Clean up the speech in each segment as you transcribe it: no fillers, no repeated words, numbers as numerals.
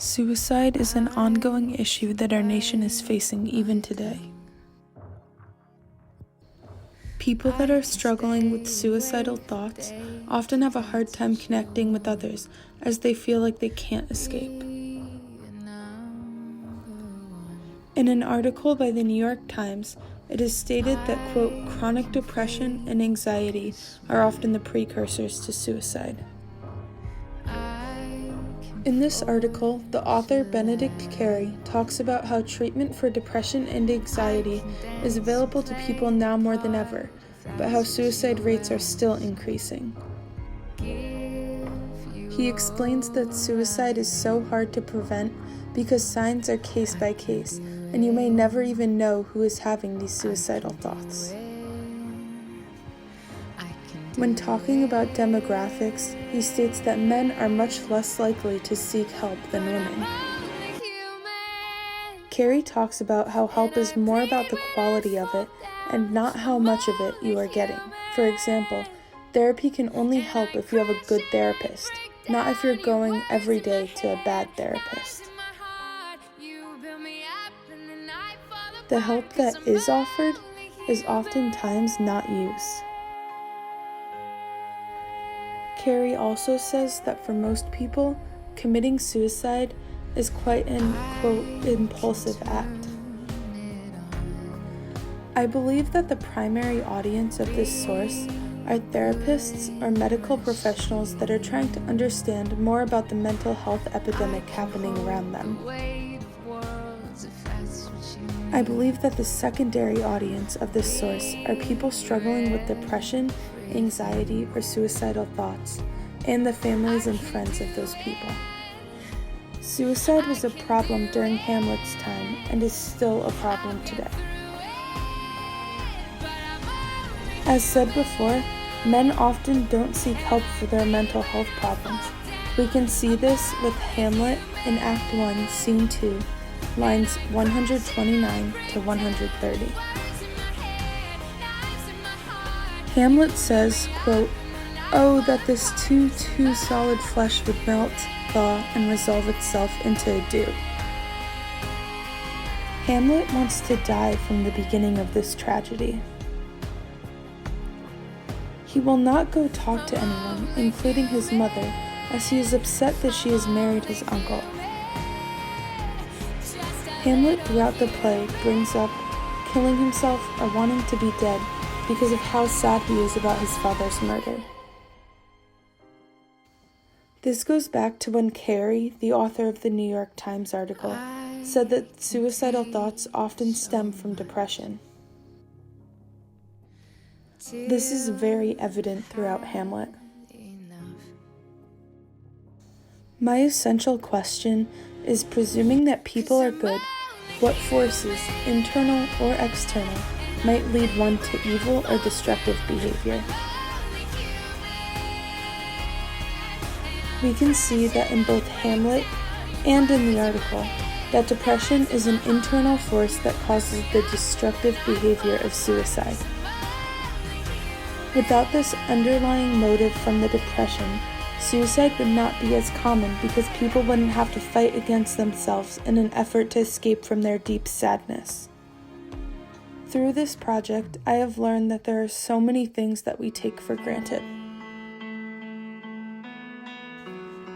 Suicide is an ongoing issue that our nation is facing even today. People that are struggling with suicidal thoughts often have a hard time connecting with others as they feel like they can't escape. In an article by the New York Times, it is stated that, quote, chronic depression and anxiety are often the precursors to suicide. In this article, the author Benedict Carey talks about how treatment for depression and anxiety is available to people now more than ever, but how suicide rates are still increasing. He explains that suicide is so hard to prevent because signs are case by case, and you may never even know who is having these suicidal thoughts. When talking about demographics, he states that men are much less likely to seek help than women. Carey talks about how help is more about the quality of it and not how much of it you are getting. For example, therapy can only help if you have a good therapist, not if you're going every day to a bad therapist. The help that is offered is oftentimes not used. Carey also says that for most people, committing suicide is quite an, quote, impulsive act. I believe that the primary audience of this source are therapists or medical professionals that are trying to understand more about the mental health epidemic happening around them. I believe that the secondary audience of this source are people struggling with depression, anxiety, or suicidal thoughts, and the families and friends of those people. Suicide was a problem during Hamlet's time and is still a problem today. As said before, men often don't seek help for their mental health problems. We can see this with Hamlet in Act 1, Scene 2, lines 129 to 130. Hamlet says, quote, "Oh, that this too solid flesh would melt, thaw, and resolve itself into a dew." Hamlet wants to die from the beginning of this tragedy. He will not go talk to anyone, including his mother, as he is upset that she has married his uncle. Hamlet throughout the play brings up killing himself or wanting to be dead because of how sad he is about his father's murder. This goes back to when Carey, the author of the New York Times article, said that suicidal thoughts often stem from depression. This is very evident throughout Hamlet. My essential question is, presuming that people are good, what forces, internal or external, might lead one to evil or destructive behavior? We can see that in both Hamlet and in the article, that depression is an internal force that causes the destructive behavior of suicide. Without this underlying motive from the depression, suicide would not be as common because people wouldn't have to fight against themselves in an effort to escape from their deep sadness. Through this project, I have learned that there are so many things that we take for granted.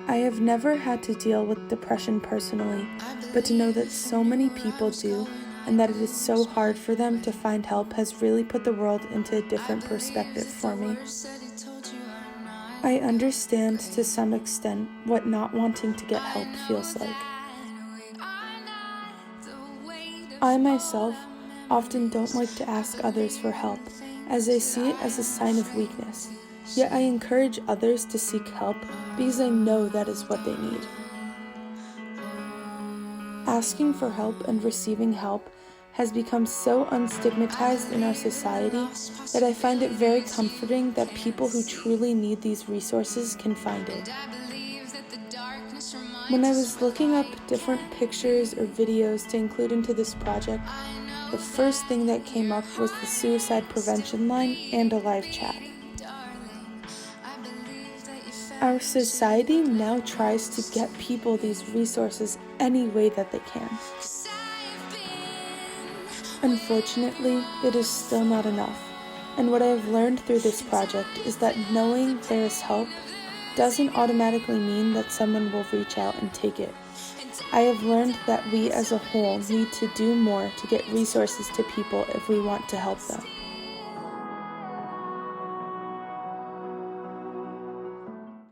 I have never had to deal with depression personally, but to know that so many people do, and that it is so hard for them to find help has really put the world into a different perspective for me. I understand to some extent what not wanting to get help feels like. I myself often don't like to ask others for help, as I see it as a sign of weakness, yet I encourage others to seek help because I know that is what they need. Asking for help and receiving help has become so unstigmatized in our society that I find it very comforting that people who truly need these resources can find it. When I was looking up different pictures or videos to include into this project, the first thing that came up was the suicide prevention line and a live chat. Our society now tries to get people these resources any way that they can. Unfortunately, it is still not enough, and what I have learned through this project is that knowing there is help doesn't automatically mean that someone will reach out and take it. I have learned that we as a whole need to do more to get resources to people if we want to help them.